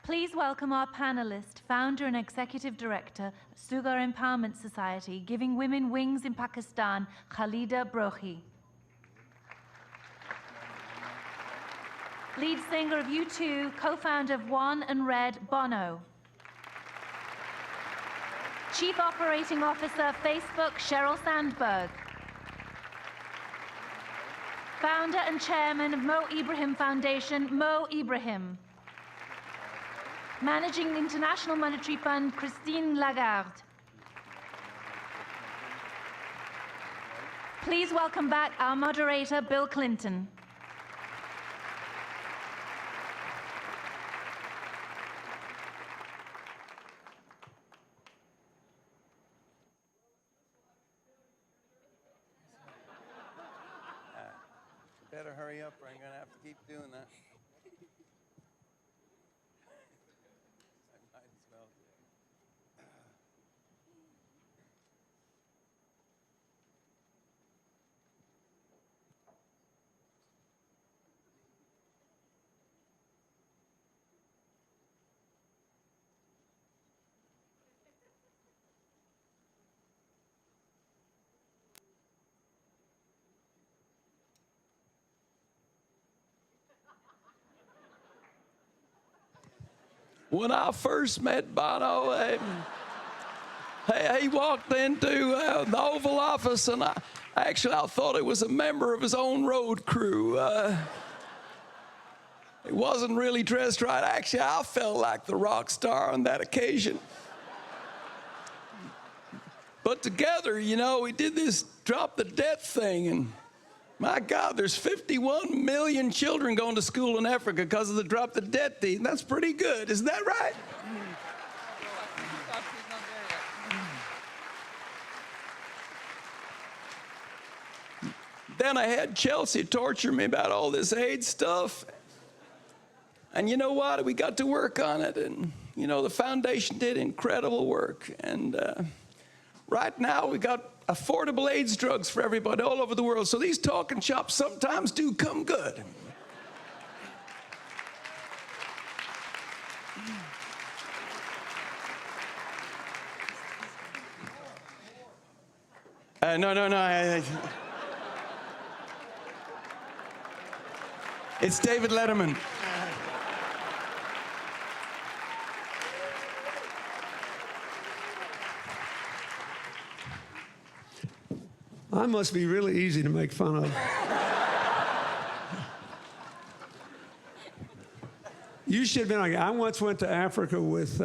Please welcome our panelist, founder and executive director, Sugar Empowerment Society, Giving Women Wings in Pakistan, Khalida Brohi. Lead singer of U2, co-founder of One and Red, Bono. Chief Operating Officer, Facebook, Sheryl Sandberg. Founder and chairman of Mo Ibrahim Foundation, Mo Ibrahim. Managing International Monetary Fund, Christine Lagarde. Please welcome back our moderator, Bill Clinton. Better hurry up or I'm going to have to keep doing that. I might as well. When I first met Bono, he walked into the Oval Office, and I thought it was a member of his own road crew. He wasn't really dressed right. Actually, I felt like the rock star on that occasion. But together, you know, we did this drop the debt thing, and my God, there's 51 million children going to school in Africa because of the drop the debt thing. That's pretty good, isn't that right? Then I had Chelsea torture me about all this AIDS stuff. And you know what? We got to work on it. And, you know, the foundation did incredible work. And right now, we got affordable AIDS drugs for everybody all over the world. So these talking shops sometimes do come good. No. It's David Letterman. I must be really easy to make fun of. You should have been like, I once went to Africa with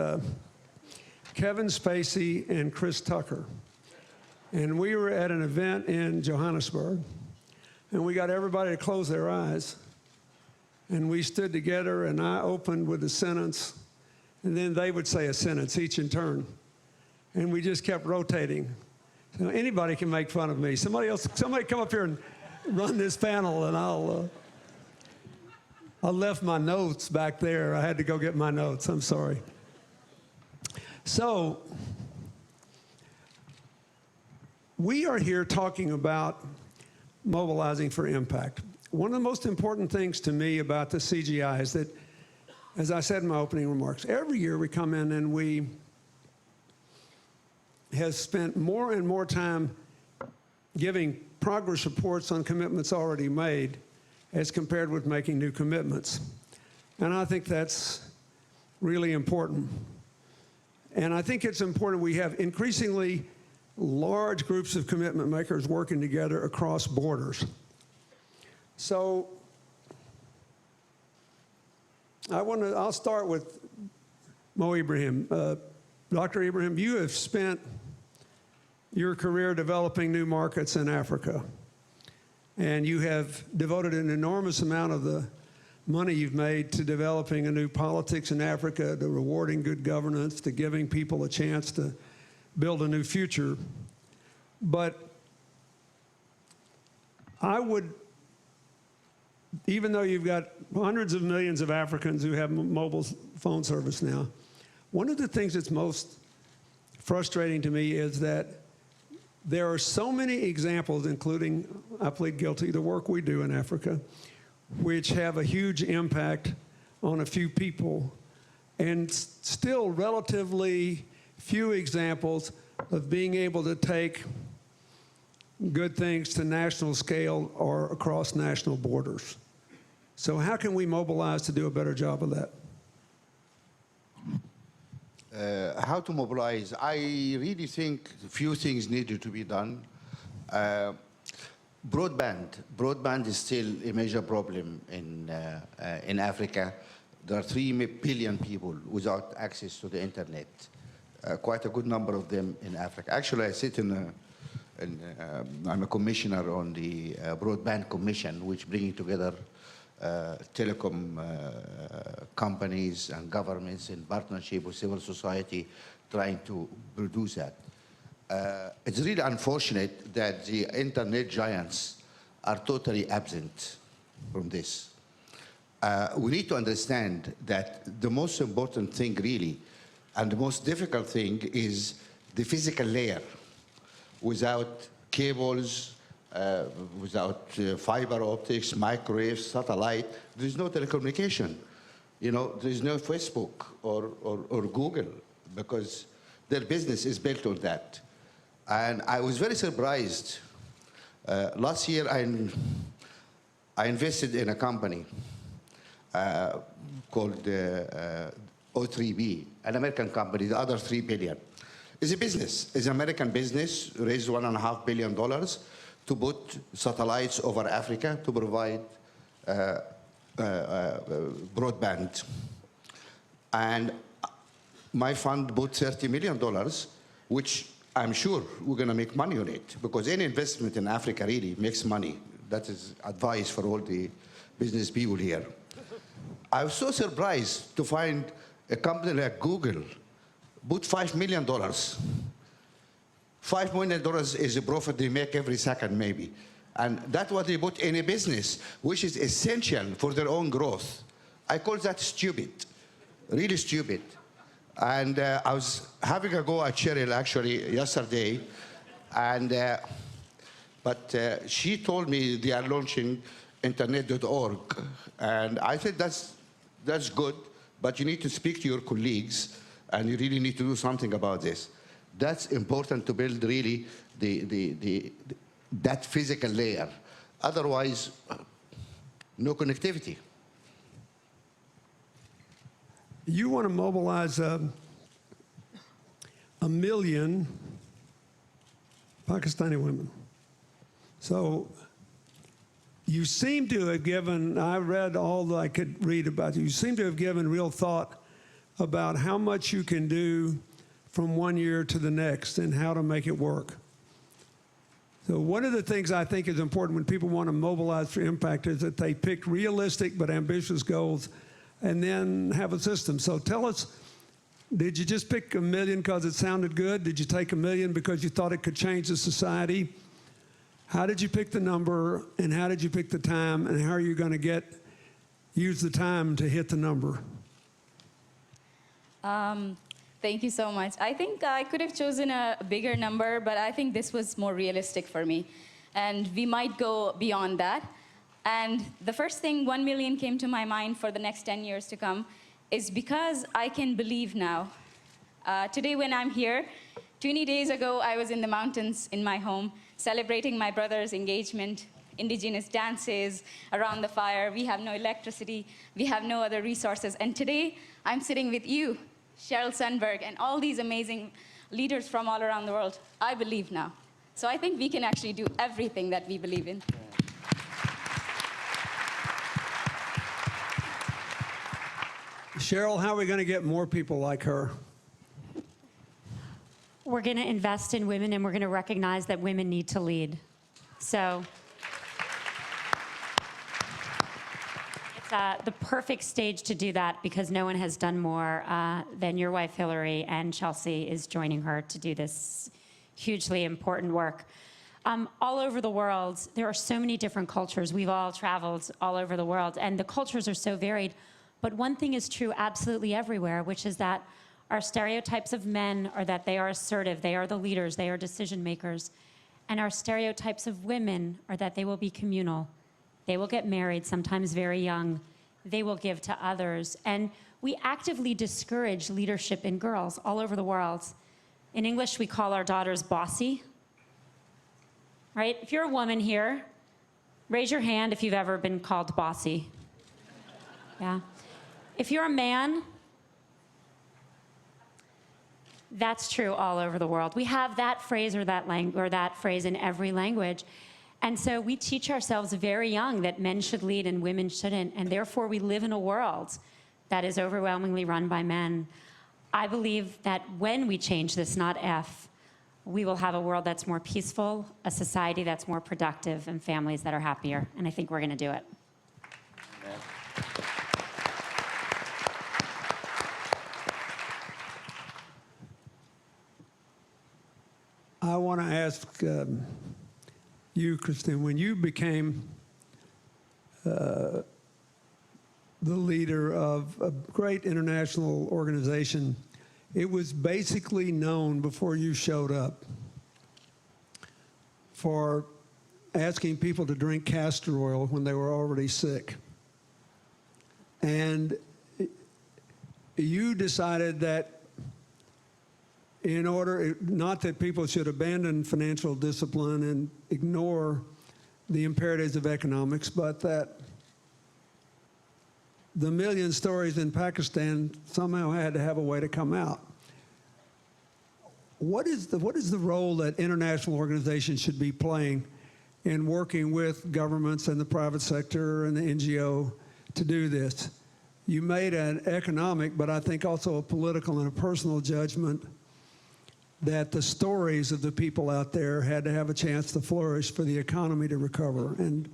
Kevin Spacey and Chris Tucker. And we were at an event in Johannesburg. And we got everybody to close their eyes. And we stood together, and I opened with a sentence. And then they would say a sentence, each in turn. And we just kept rotating. So anybody can make fun of me. Somebody come up here and run this panel, and I left my notes back there. I had to go get my notes. I'm sorry. So we are here talking about mobilizing for impact. One of the most important things to me about the CGI is that, as I said in my opening remarks, every year we come in and we have spent more and more time giving progress reports on commitments already made as compared with making new commitments. And I think that's really important. And I think it's important we have increasingly large groups of commitment makers working together across borders. So I'll start with Mo Ibrahim. Dr. Ibrahim, you have spent your career developing new markets in Africa. And you have devoted an enormous amount of the money you've made to developing a new politics in Africa, to rewarding good governance, to giving people a chance to build a new future. But I would, even though you've got hundreds of millions of Africans who have mobile phone service now, one of the things that's most frustrating to me is that there are so many examples, including, I plead guilty, the work we do in Africa, which have a huge impact on a few people, and still relatively few examples of being able to take good things to national scale or across national borders. So how can we mobilize to do a better job of that? How to mobilize? I really think a few things needed to be done. Broadband is still a major problem in Africa. There are 3 billion people without access to the internet. Quite a good number of them in Africa. Actually, I sit I'm a commissioner on the Broadband Commission, which bringing together telecom companies and governments in partnership with civil society trying to produce that. It's really unfortunate that the internet giants are totally absent from this. We need to understand that the most important thing really, and the most difficult thing, is the physical layer. Without cables, without fiber optics, microwaves, satellite, there's no telecommunication. You know, there's no Facebook or Google, because their business is built on that. And I was very surprised. Last year, I invested in a company called O3B, an American company, the other $3 billion. It's a business. It's an American business, raised $1.5 billion to put satellites over Africa to provide broadband. And my fund put $30 million, which I'm sure we're going to make money on it, because any investment in Africa really makes money. That is advice for all the business people here. I was so surprised to find a company like Google put $5 million. $5 million is a profit they make every second, maybe. And that's what they put in a business, which is essential for their own growth. I call that stupid, really stupid. And I was having a go at Cheryl, actually, yesterday. And, but she told me they are launching internet.org. And I said, that's good, but you need to speak to your colleagues, and you really need to do something about this. That's important to build really that physical layer. Otherwise, no connectivity. You want to mobilize 1 million Pakistani women. So you seem to have given, I read all that I could read about you seem to have given real thought about how much you can do from one year to the next and how to make it work. So one of the things I think is important when people want to mobilize for impact is that they pick realistic but ambitious goals and then have a system. So tell us, did you just pick 1 million because it sounded good? Did you take 1 million because you thought it could change the society? How did you pick the number, and how did you pick the time, and how are you going to use the time to hit the number? Thank you so much. I think I could have chosen a bigger number, but I think this was more realistic for me. And we might go beyond that. And the first thing, 1 million, came to my mind for the next 10 years to come is because I can believe now. Today when I'm here, 20 days ago, I was in the mountains in my home, celebrating my brother's engagement, indigenous dances around the fire. We have no electricity. We have no other resources. And today, I'm sitting with you, Sheryl Sandberg, and all these amazing leaders from all around the world. I believe now. So I think we can actually do everything that we believe in. Sheryl, how are we going to get more people like her? We're going to invest in women, and we're going to recognize that women need to lead. So it's the perfect stage to do that, because no one has done more than your wife, Hillary, and Chelsea is joining her to do this hugely important work. All over the world, there are so many different cultures. We've all traveled all over the world, and the cultures are so varied. But one thing is true absolutely everywhere, which is that our stereotypes of men are that they are assertive, they are the leaders, they are decision makers. And our stereotypes of women are that they will be communal. They will get married, sometimes very young. they will give to others. And we actively discourage leadership in girls all over the world. In English, we call our daughters bossy, right? If you're a woman here, raise your hand if you've ever been called bossy. Yeah. If you're a man, that's true all over the world. We have that phrase or that phrase in every language. And so we teach ourselves very young that men should lead and women shouldn't, and therefore we live in a world that is overwhelmingly run by men. I believe that when we change this, not if, we will have a world that's more peaceful, a society that's more productive, and families that are happier. And I think we're going to do it. I want to ask you, Christine, when you became the leader of a great international organization, it was basically known before you showed up for asking people to drink castor oil when they were already sick. And you decided that in order, not that people should abandon financial discipline and ignore the imperatives of economics, but that the million stories in Pakistan somehow had to have a way to come out. What is the role that international organizations should be playing in working with governments and the private sector and the NGO to do this? You made an economic, but I think also a political and a personal judgment that the stories of the people out there had to have a chance to flourish for the economy to recover. And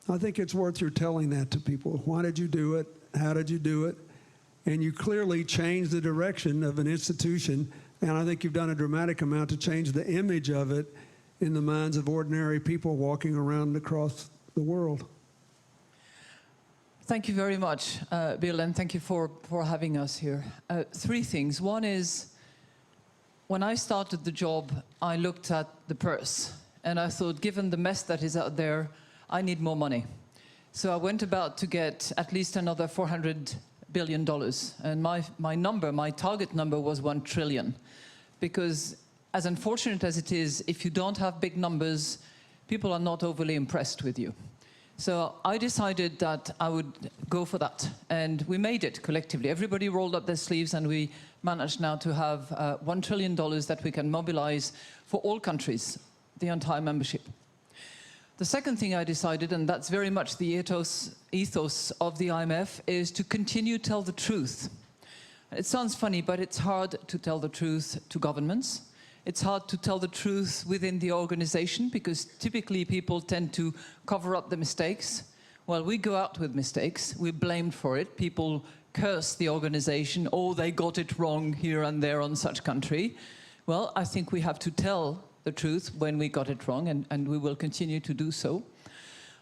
I think it's worth your telling that to people. Why did you do it? How did you do it? And you clearly changed the direction of an institution, and I think you've done a dramatic amount to change the image of it in the minds of ordinary people walking around across the world. Thank you very much, Bill, and thank you for having us here. Three things. One is, when I started the job, I looked at the purse, and I thought, given the mess that is out there, I need more money. So I went about to get at least another $400 billion. And my target number was 1 trillion. Because as unfortunate as it is, if you don't have big numbers, people are not overly impressed with you. So I decided that I would go for that. And we made it collectively. Everybody rolled up their sleeves, and we managed now to have $1 trillion that we can mobilize for all countries, the entire membership. The second thing I decided, and that's very much the ethos of the IMF, is to continue to tell the truth. It sounds funny, but it's hard to tell the truth to governments. It's hard to tell the truth within the organization, because typically people tend to cover up the mistakes. Well, we go out with mistakes. We're blamed for it. People curse the organization. Oh, they got it wrong here and there on such country. Well, I think we have to tell the truth when we got it wrong, and we will continue to do so.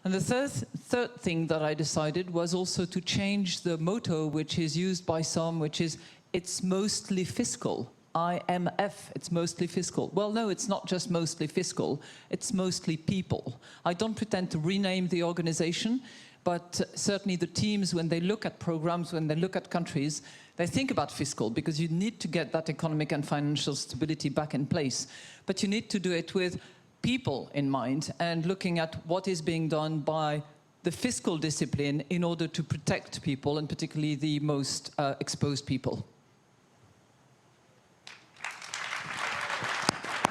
And the third thing that I decided was also to change the motto, which is used by some, which is, it's mostly fiscal. IMF, it's mostly fiscal. Well, no, it's not just mostly fiscal, it's mostly people. I don't pretend to rename the organization, but certainly the teams, when they look at programs, when they look at countries, they think about fiscal, because you need to get that economic and financial stability back in place. But you need to do it with people in mind, and looking at what is being done by the fiscal discipline in order to protect people, and particularly the most exposed people.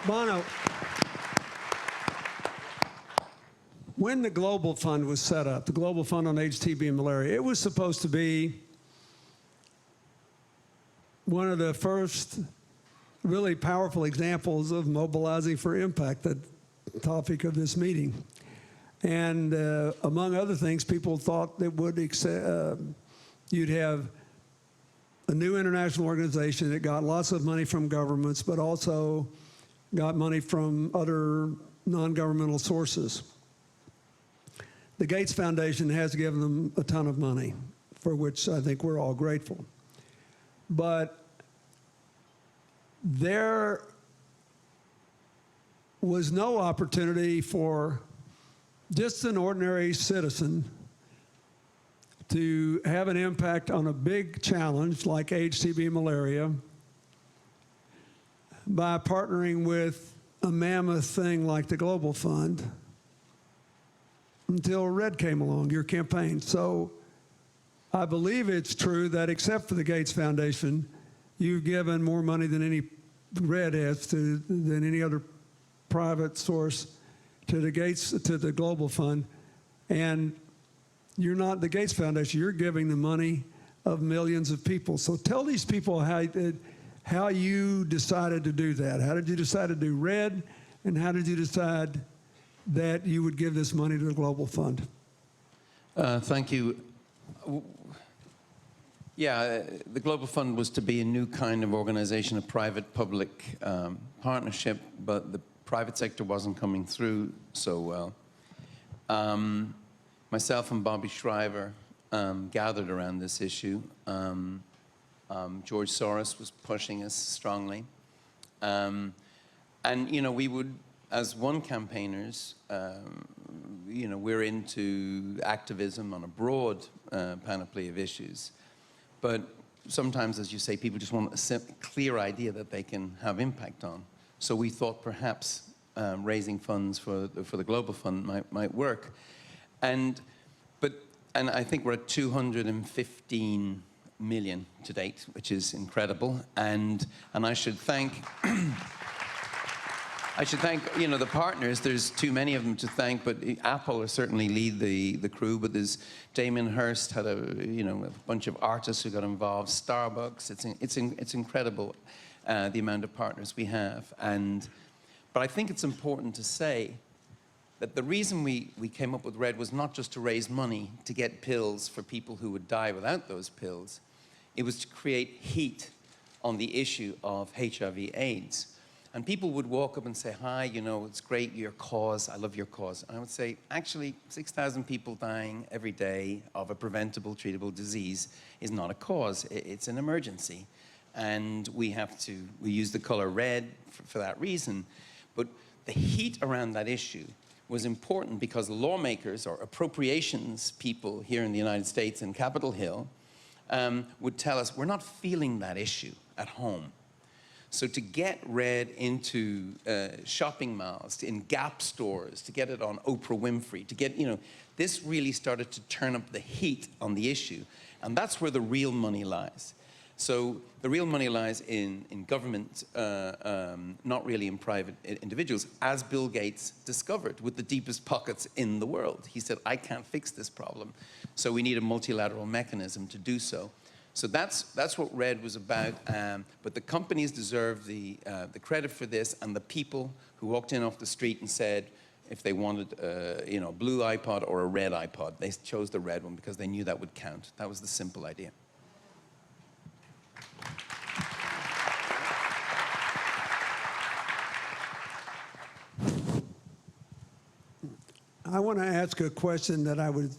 Bono, when the Global Fund was set up, the Global Fund on AIDS, TB, and Malaria, it was supposed to be one of the first really powerful examples of mobilizing for impact, the topic of this meeting. And among other things, people thought that you'd have a new international organization that got lots of money from governments, but also got money from other non-governmental sources. The Gates Foundation has given them a ton of money, for which I think we're all grateful. But there was no opportunity for just an ordinary citizen to have an impact on a big challenge like AIDS, TB, malaria by partnering with a mammoth thing like the Global Fund until RED came along, your campaign. So I believe it's true that except for the Gates Foundation, you've given more money than any RED has than any other private source to the Global Fund. And you're not the Gates Foundation, you're giving the money of millions of people. So tell these people how you decided to do that. How did you decide to do RED, and how did you decide that you would give this money to the Global Fund? Thank you. Yeah, the Global Fund was to be a new kind of organization, a private-public partnership, but the private sector wasn't coming through so well. Myself and Bobby Shriver gathered around this issue. George Soros was pushing us strongly. And, you know, we would, as one campaigners, you know, we're into activism on a broad panoply of issues. But sometimes, as you say, people just want a clear idea that they can have impact on. So we thought perhaps raising funds for the Global Fund might work. And I think we're at 215 million to date, which is incredible. And I should thank you know, the partners. There's too many of them to thank, but Apple certainly lead the crew. But there's Damien Hirst had a bunch of artists who got involved. Starbucks. It's incredible the amount of partners we have. But I think it's important to say that the reason we came up with RED was not just to raise money to get pills for people who would die without those pills. It was to create heat on the issue of HIV/AIDS. And people would walk up and say, hi, you know, it's great, your cause, I love your cause. And I would say, actually, 6,000 people dying every day of a preventable, treatable disease is not a cause, it's an emergency. And we use the color red for that reason. But the heat around that issue was important because lawmakers or appropriations people here in the United States in Capitol Hill would tell us, we're not feeling that issue at home. So to get RED into shopping malls, in Gap stores, to get it on Oprah Winfrey, to get, you know, this really started to turn up the heat on the issue. And that's where the real money lies. So the real money lies in government, not really in private individuals, as Bill Gates discovered with the deepest pockets in the world. He said, I can't fix this problem, so we need a multilateral mechanism to do so. So that's what RED was about, but the companies deserve the credit for this, and the people who walked in off the street and said if they wanted you know, a blue iPod or a red iPod, they chose the red one because they knew that would count. That was the simple idea. I want to ask a question that I would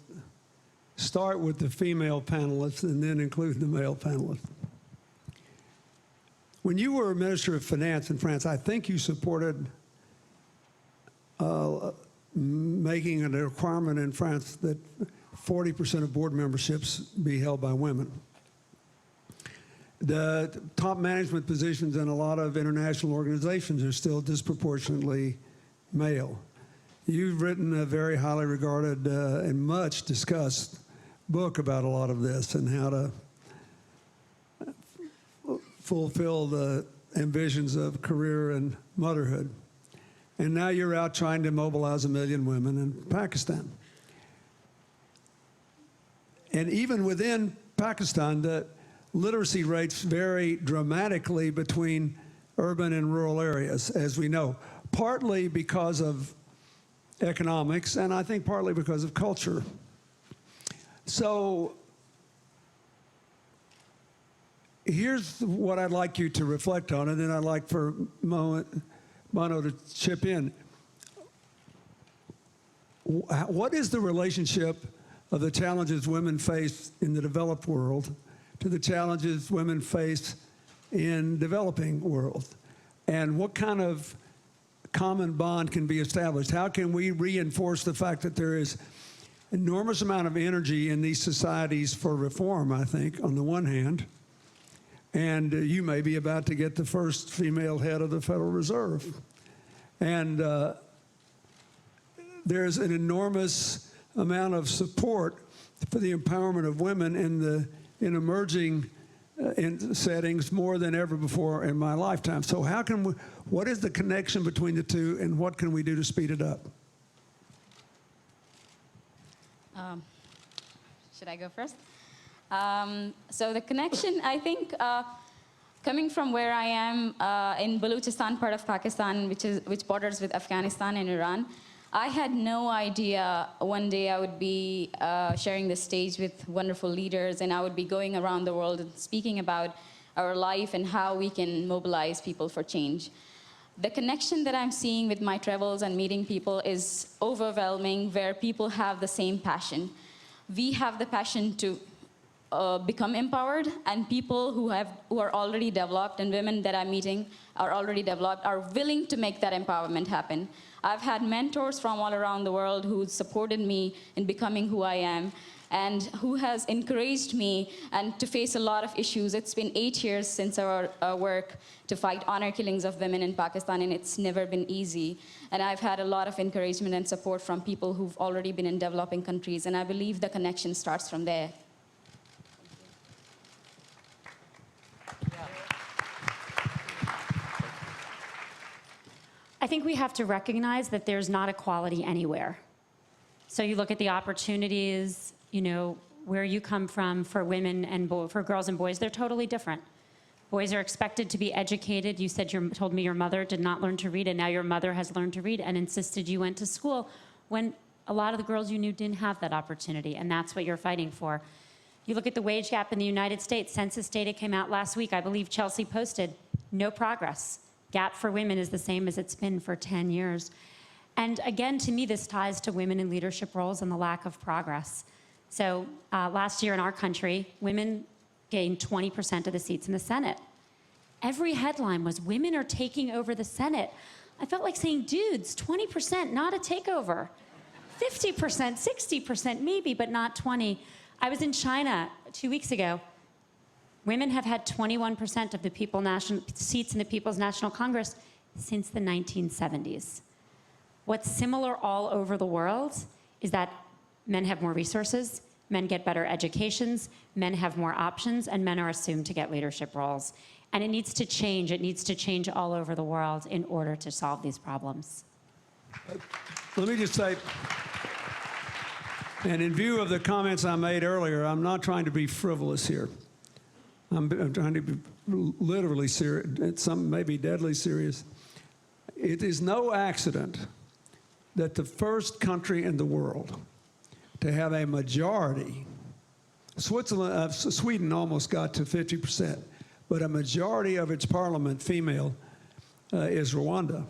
start with the female panelists and then include the male panelists. When you were Minister of Finance in France, I think you supported making a requirement in France that 40% of board memberships be held by women. The top management positions in a lot of international organizations are still disproportionately male. You've written a very highly regarded and much discussed book about a lot of this and how to fulfill the ambitions of career and motherhood. And now you're out trying to mobilize 1 million women in Pakistan. And even within Pakistan, the literacy rates vary dramatically between urban and rural areas, as we know, partly because of economics, and I think partly because of culture. So here's what I'd like you to reflect on, and then I'd like for Mono to chip in. What is the relationship of the challenges women face in the developed world to the challenges women face in developing world? And what kind of common bond can be established? How can we reinforce the fact that there is enormous amount of energy in these societies for reform, I think, on the one hand, and you may be about to get the first female head of the Federal Reserve. And there's an enormous amount of support for the empowerment of women in emerging in settings more than ever before in my lifetime. So how can we, what is the connection between the two, and what can we do to speed it up? Should I go first? So the connection, I think, coming from where I am in Balochistan part of Pakistan, which borders with Afghanistan and Iran, I had no idea one day I would be sharing the stage with wonderful leaders, and I would be going around the world and speaking about our life and how we can mobilize people for change. The connection that I'm seeing with my travels and meeting people is overwhelming, where people have the same passion. We have the passion to become empowered, and people who are already developed, and women that I'm meeting are already developed, are willing to make that empowerment happen. I've had mentors from all around the world who supported me in becoming who I am, and who has encouraged me and to face a lot of issues. It's been 8 years since our work to fight honor killings of women in Pakistan, and it's never been easy. And I've had a lot of encouragement and support from people who've already been in developing countries, and I believe the connection starts from there. I think we have to recognize that there's not equality anywhere. So you look at the opportunities, you know, where you come from for women and for girls and boys, they're totally different. Boys are expected to be educated. You said told me your mother did not learn to read, and now your mother has learned to read and insisted you went to school when a lot of the girls you knew didn't have that opportunity, and that's what you're fighting for. You look at the wage gap in the United States. Census data came out last week. I believe Chelsea posted, no progress. Gap for women is the same as it's been for 10 years. And again, to me, this ties to women in leadership roles and the lack of progress. So last year in our country, women gained 20% of the seats in the Senate. Every headline was, women are taking over the Senate. I felt like saying, dudes, 20%, not a takeover. 50%, 60% maybe, but not 20. I was in China 2 weeks ago. Women have had 21% of the seats in the People's National Congress since the 1970s. What's similar all over the world is that men have more resources, men get better educations, men have more options, and men are assumed to get leadership roles. And it needs to change. It needs to change all over the world in order to solve these problems. Let me just say, and in view of the comments I made earlier, I'm not trying to be frivolous here. I'm trying to be literally serious, some maybe deadly serious. It is no accident that the first country in the world to have a majority, Sweden almost got to 50%, but a majority of its parliament female is Rwanda.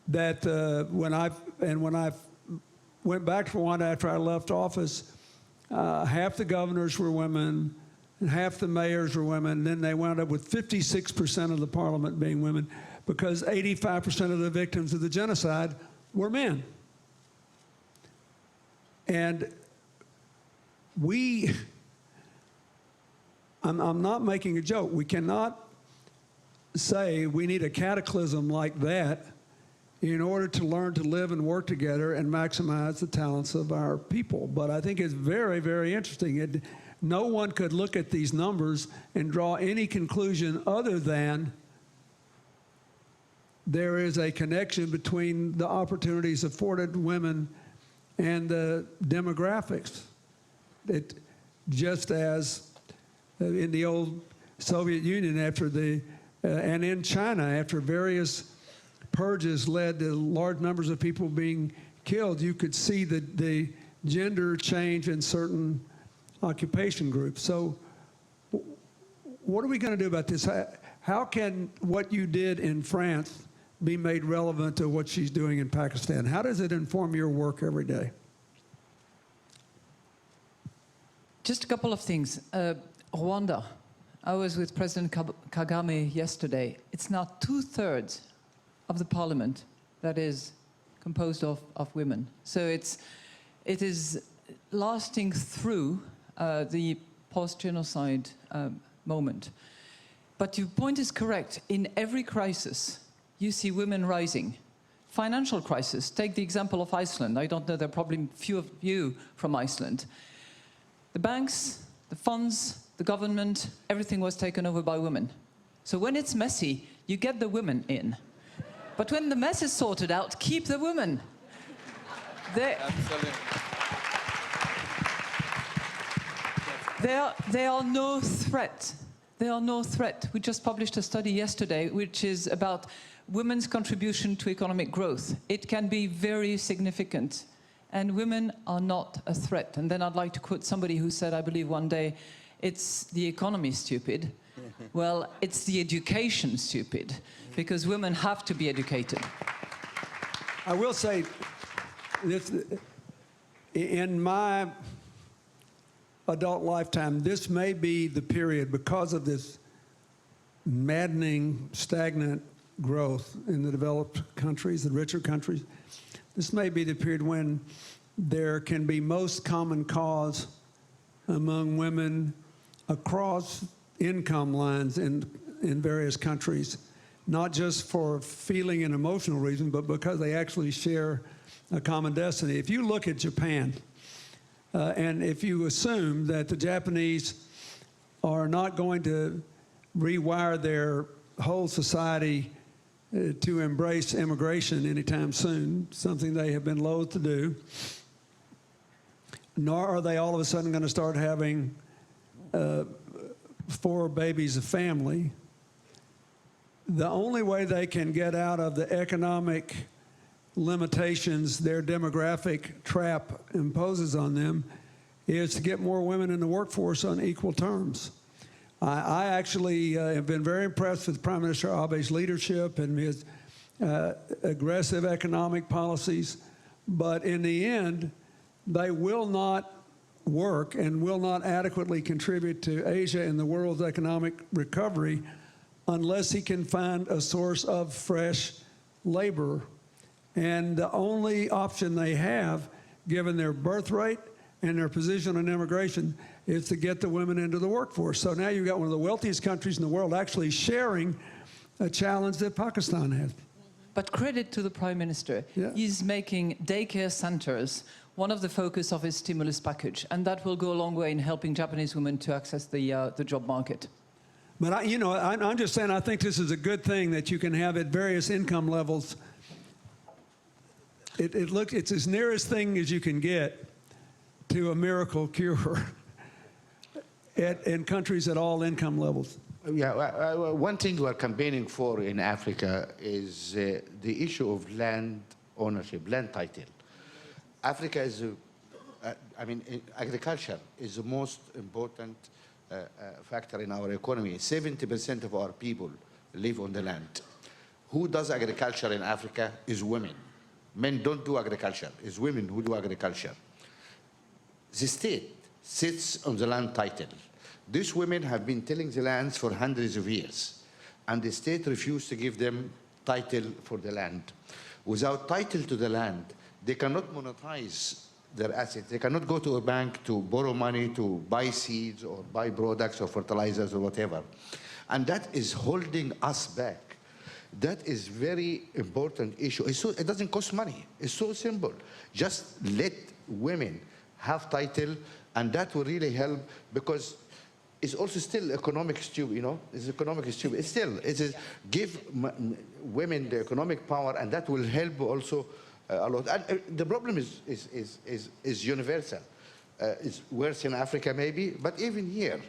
That when I went back to Rwanda after I left office, half the governors were women, and half the mayors were women. Then they wound up with 56% of the parliament being women, because 85% of the victims of the genocide were men. And I'm not making a joke. We cannot say we need a cataclysm like that in order to learn to live and work together and maximize the talents of our people. But I think it's very, very interesting. No one could look at these numbers and draw any conclusion other than there is a connection between the opportunities afforded women and the demographics. Just as in the old Soviet Union and in China, after various purges led to large numbers of people being killed, you could see the gender change in certain occupation groups. So what are we going to do about this? How can what you did in France be made relevant to what she's doing in Pakistan? How does it inform your work every day? Just a couple of things. Rwanda. I was with President Kagame yesterday. It's now 2/3 of the parliament that is composed of women. So it is lasting through the post-genocide moment. But your point is correct. In every crisis, you see women rising. Financial crisis, take the example of Iceland. I don't know, there are probably few of you from Iceland. The banks, the funds, the government, everything was taken over by women. So when it's messy, you get the women in. But when the mess is sorted out, keep the women. They are no threat. They are no threat. We just published a study yesterday which is about women's contribution to economic growth. It can be very significant. And women are not a threat. And then I'd like to quote somebody who said, I believe one day, it's the economy stupid. Well, it's the education stupid, because women have to be educated. I will say, this, in my adult lifetime, this may be the period, because of this maddening, stagnant growth in the developed countries, the richer countries, this may be the period when there can be most common cause among women across income lines in various countries, not just for feeling and emotional reasons, but because they actually share a common destiny. If you look at Japan, and if you assume that the Japanese are not going to rewire their whole society to embrace immigration anytime soon, something they have been loath to do, nor are they all of a sudden going to start having 4 babies a family. The only way they can get out of the economic limitations their demographic trap imposes on them is to get more women in the workforce on equal terms. I actually have been very impressed with Prime Minister Abe's leadership and his aggressive economic policies, but in the end, they will not work and will not adequately contribute to Asia and the world's economic recovery unless he can find a source of fresh labor. And the only option they have, given their birth rate and their position on immigration, is to get the women into the workforce. So now you've got one of the wealthiest countries in the world actually sharing a challenge that Pakistan has. But credit to the Prime Minister. Yeah. He's making daycare centers one of the focus of his stimulus package, and that will go a long way in helping Japanese women to access the job market. But I'm just saying, I think this is a good thing that you can have at various income levels. It's as nearest thing as you can get to a miracle cure in countries at all income levels. Yeah, one thing we're campaigning for in Africa is the issue of land ownership, land title. Africa is, agriculture is the most important factor in our economy. 70% of our people live on the land. Who does agriculture in Africa is women. Men don't do agriculture, it's women who do agriculture. The state sits on the land title. These women have been tilling the lands for hundreds of years, and the state refused to give them title for the land. Without title to the land, they cannot monetize their assets. They cannot go to a bank to borrow money to buy seeds or buy products or fertilizers or whatever. And that is holding us back. That is very important issue. It doesn't cost money. It's so simple. Just let women have title, and that will really help, because it's also still economic stupid, it's economic stupid. It's still, give women the economic power, and that will help also a lot. And the problem is universal. It's worse in Africa maybe, but even here,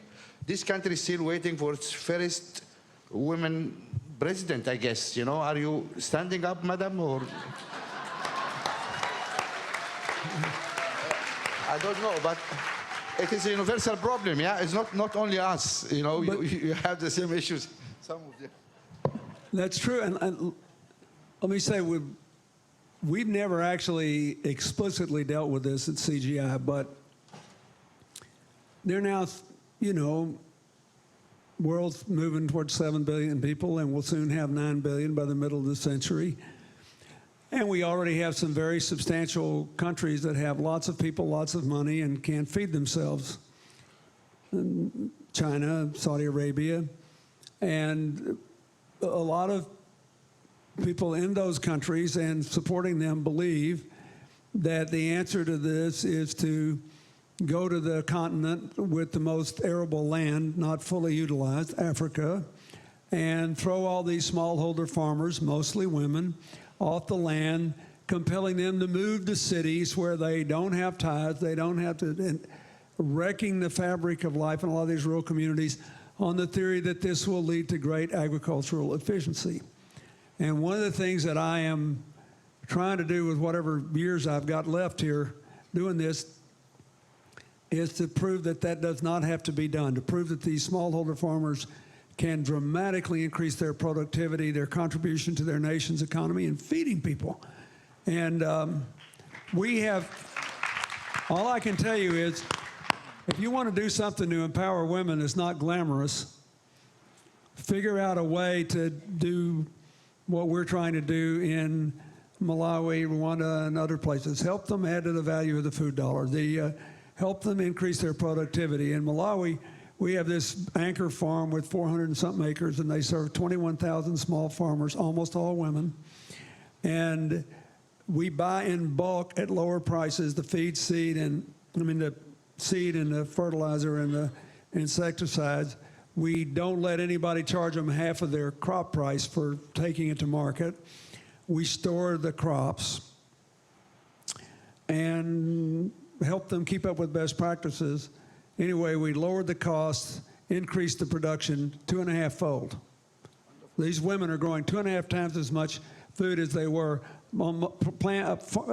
this country is still waiting for its first woman president, I guess. Are you standing up, madam, or? I don't know, but it is a universal problem, yeah? It's not only us, you have the same issues. Some of them. That's true, and let me say, we've never actually explicitly dealt with this at CGI, but they're now, world's moving towards 7 billion people, and we'll soon have 9 billion by the middle of the century. And we already have some very substantial countries that have lots of people, lots of money, and can't feed themselves. China, Saudi Arabia, and a lot of people in those countries and supporting them believe that the answer to this is to go to the continent with the most arable land, not fully utilized, Africa, and throw all these smallholder farmers, mostly women, off the land, compelling them to move to cities where they don't have ties, they don't have to, and wrecking the fabric of life in a lot of these rural communities on the theory that this will lead to great agricultural efficiency. And one of the things that I am trying to do with whatever years I've got left here doing this is to prove that that does not have to be done, to prove that these smallholder farmers can dramatically increase their productivity, their contribution to their nation's economy, and feeding people. And we have, all I can tell you is, if you want to do something to empower women that's not glamorous, figure out a way to do what we're trying to do in Malawi, Rwanda, and other places. Help them add to the value of the food dollar. Help them increase their productivity. In Malawi, we have this anchor farm with 400 and something acres, and they serve 21,000 small farmers, almost all women. And we buy in bulk at lower prices the feed, seed, and the seed and the fertilizer and the insecticides. We don't let anybody charge them half of their crop price for taking it to market. We store the crops and help them keep up with best practices. Anyway, we lowered the costs, increased the production 2.5-fold. These women are growing 2.5 times as much food as they were on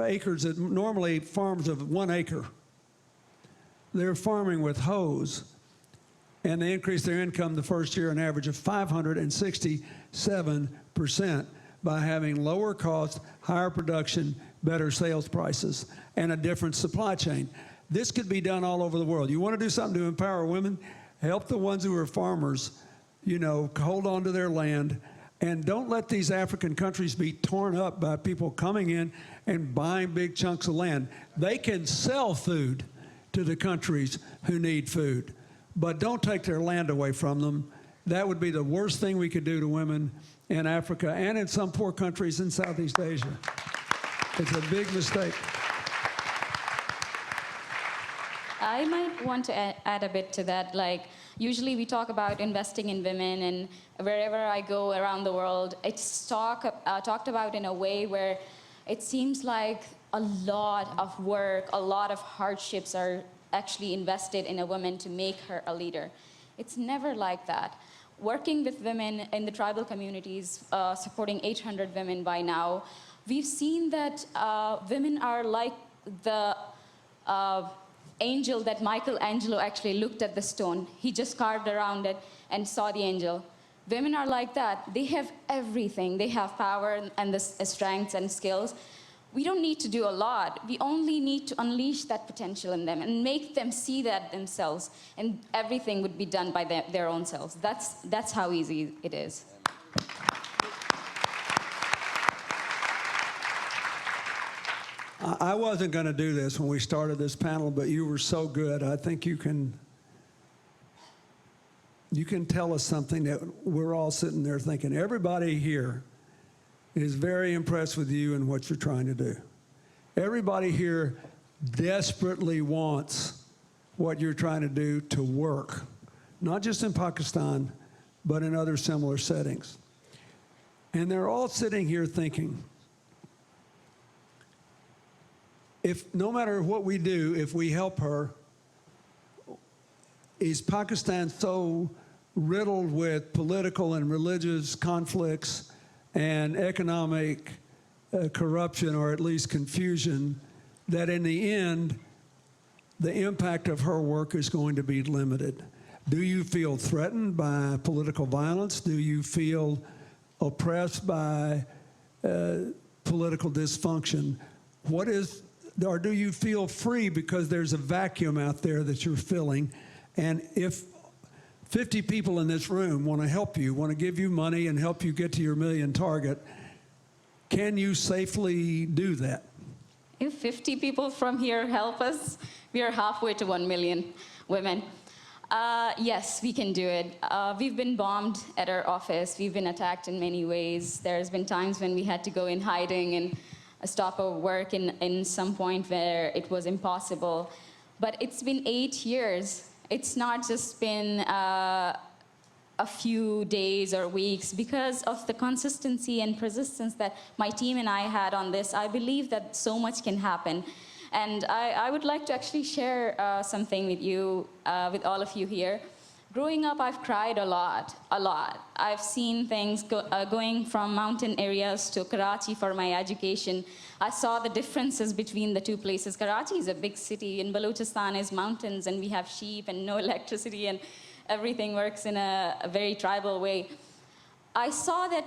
acres that normally farms of 1 acre. They're farming with hoes, and they increased their income the first year an average of 567% by having lower cost, higher production, better sales prices, and a different supply chain. This could be done all over the world. You want to do something to empower women? Help the ones who are farmers, hold on to their land, and don't let these African countries be torn up by people coming in and buying big chunks of land. They can sell food to the countries who need food, but don't take their land away from them. That would be the worst thing we could do to women in Africa and in some poor countries in Southeast Asia. It's a big mistake. I might want to add a bit to that. Like, usually we talk about investing in women, and wherever I go around the world, it's talked about in a way where it seems like a lot of work, a lot of hardships are actually invested in a woman to make her a leader. It's never like that. Working with women in the tribal communities, supporting 800 women by now, we've seen that women are like the angel that Michelangelo actually looked at the stone. He just carved around it and saw the angel. Women are like that. They have everything. They have power and the strengths and skills. We don't need to do a lot. We only need to unleash that potential in them and make them see that themselves, and everything would be done by their own selves. That's how easy it is. I wasn't going to do this when we started this panel, but you were so good. I think you can tell us something that we're all sitting there thinking. Everybody here is very impressed with you and what you're trying to do. Everybody here desperately wants what you're trying to do to work, not just in Pakistan, but in other similar settings. And they're all sitting here thinking, no matter what we do, if we help her, is Pakistan so riddled with political and religious conflicts and economic corruption, or at least confusion, that in the end, the impact of her work is going to be limited? Do you feel threatened by political violence? Do you feel oppressed by political dysfunction? Or do you feel free because there's a vacuum out there that you're filling? And if 50 people in this room want to help you, want to give you money and help you get to your million target, can you safely do that? If 50 people from here help us, we are halfway to 1 million women. Yes, we can do it. We've been bombed at our office. We've been attacked in many ways. There's been times when we had to go in hiding and stop our work in some point where it was impossible. But it's been 8 years. It's not just been a few days or weeks. Because of the consistency and persistence that my team and I had on this, I believe that so much can happen. And I would like to actually share something with you, with all of you here. Growing up, I've cried a lot. I've seen things going from mountain areas to Karachi for my education. I saw the differences between the two places. Karachi is a big city, and Balochistan is mountains, and we have sheep and no electricity, and everything works in a very tribal way. I saw that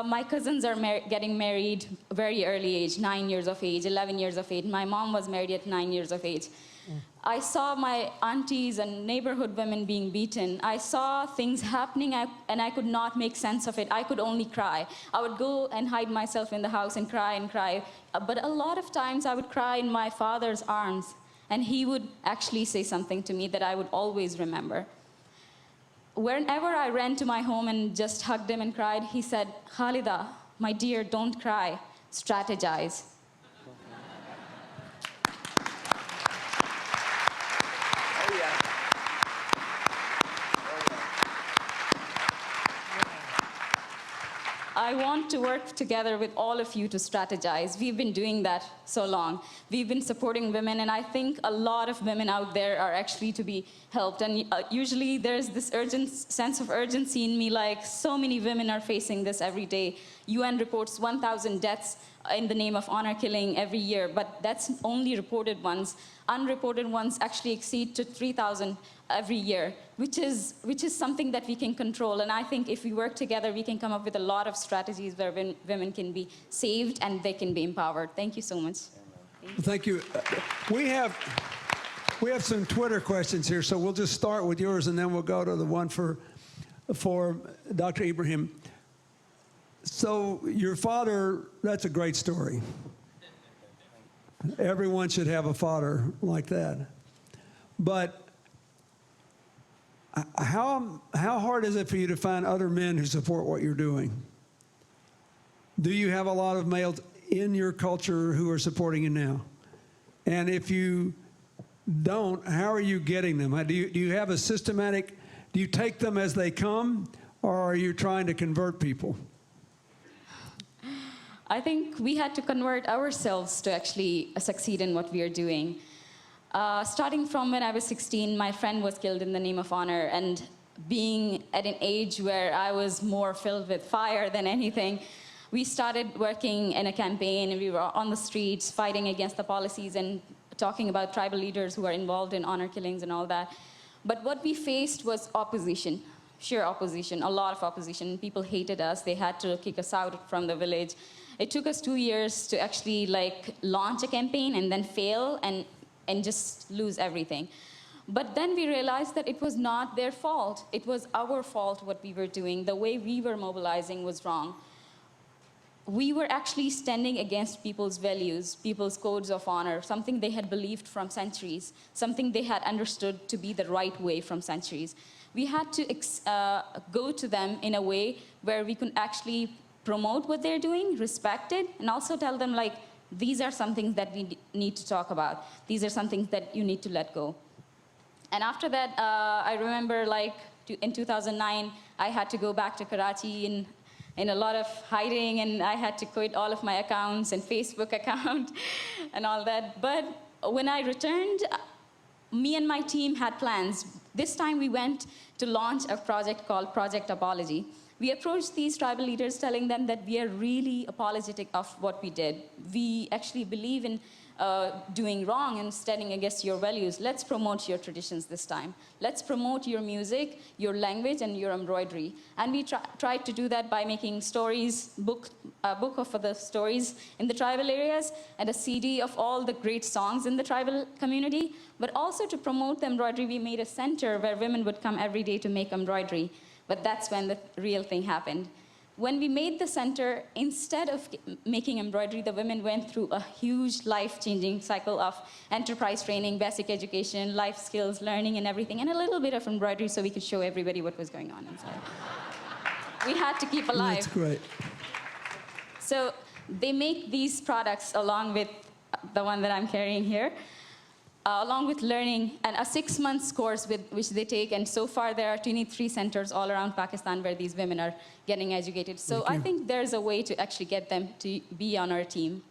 my cousins are getting married very early age, 9 years of age, 11 years of age. My mom was married at 9 years of age. I saw my aunties and neighborhood women being beaten. I saw things happening, and I could not make sense of it. I could only cry. I would go and hide myself in the house and cry and cry. But a lot of times I would cry in my father's arms, and he would actually say something to me that I would always remember. Whenever I ran to my home and just hugged him and cried, he said, "Khalida, my dear, don't cry, strategize." I want to work together with all of you to strategize. We've been doing that so long. We've been supporting women, and I think a lot of women out there are actually to be helped. And usually there's this sense of urgency in me, like so many women are facing this every day. UN reports 1,000 deaths in the name of honor killing every year, but that's only reported ones. Unreported ones actually exceed to 3,000 every year, which is something that we can control. And I think if we work together, we can come up with a lot of strategies where women can be saved and they can be empowered. Thank you so much. Thank you. We have some Twitter questions here, so we'll just start with yours, and then we'll go to the one for Dr. Ibrahim. So your father, that's a great story. Everyone should have a father like that. But how hard is it for you to find other men who support what you're doing? Do you have a lot of males in your culture who are supporting you now? And if you don't, how are you getting them? Do you have a systematic, do you take them as they come, or are you trying to convert people? I think we had to convert ourselves to actually succeed in what we are doing. Starting from when I was 16, my friend was killed in the name of honor, and being at an age where I was more filled with fire than anything, we started working in a campaign, and we were on the streets fighting against the policies and talking about tribal leaders who are involved in honor killings and all that. But what we faced was opposition, sheer opposition, a lot of opposition. People hated us. They had to kick us out from the village. It took us 2 years to actually launch a campaign and then fail and just lose everything. But then we realized that it was not their fault. It was our fault what we were doing. The way we were mobilizing was wrong. We were actually standing against people's values, people's codes of honor, something they had believed from centuries, something they had understood to be the right way from centuries. We had to go to them in a way where we could actually promote what they're doing, respect it, and also tell them, these are some things that we need to talk about. These are some things that you need to let go. And after that, I remember in 2009, I had to go back to Karachi in a lot of hiding, and I had to quit all of my accounts and Facebook account and all that. But when I returned, me and my team had plans. This time we went to launch a project called Project Apology. We approached these tribal leaders telling them that we are really apologetic of what we did. We actually believe in doing wrong and standing against your values. Let's promote your traditions this time. Let's promote your music, your language, and your embroidery. And we tried to do that by making stories, a book of the stories in the tribal areas, and a CD of all the great songs in the tribal community. But also to promote the embroidery, we made a center where women would come every day to make embroidery. But that's when the real thing happened. when we made the center, instead of making embroidery, the women went through a huge life-changing cycle of enterprise training, basic education, life skills, learning, and everything, and a little bit of embroidery so we could show everybody what was going on inside. We had to keep alive. That's great. So they make these products along with the one that I'm carrying here, along with learning, and a 6-month course which they take. And so far, there are 23 centers all around Pakistan where these women are getting educated. So I think there's a way to actually get them to be on our team.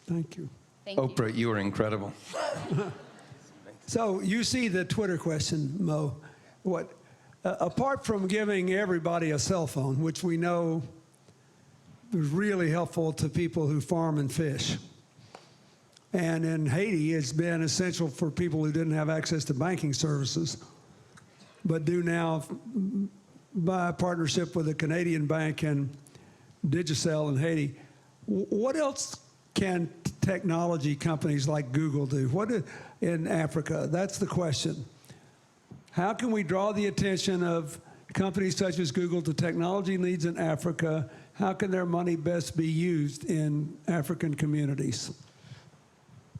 Thank you. Thank you. Oprah, you are incredible. So you see the Twitter question, Mo. What, apart from giving everybody a cell phone, which we know is really helpful to people who farm and fish, and in Haiti, it's been essential for people who didn't have access to banking services, but do now by a partnership with a Canadian bank and Digicel in Haiti. What else can technology companies like Google do? In Africa? That's the question. How can we draw the attention of companies such as Google to technology needs in Africa? How can their money best be used in African communities?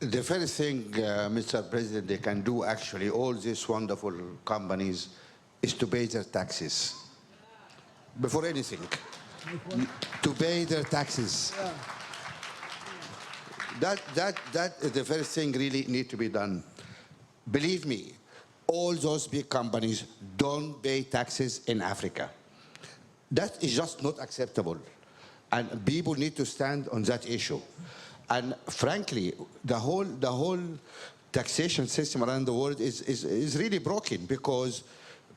The first thing, Mr. President, they can do actually, all these wonderful companies, is to pay their taxes. Before anything, to pay their taxes. That is the first thing really need to be done. Believe me, all those big companies don't pay taxes in Africa. That is just not acceptable. And people need to stand on that issue. And frankly, the whole taxation system around the world is really broken because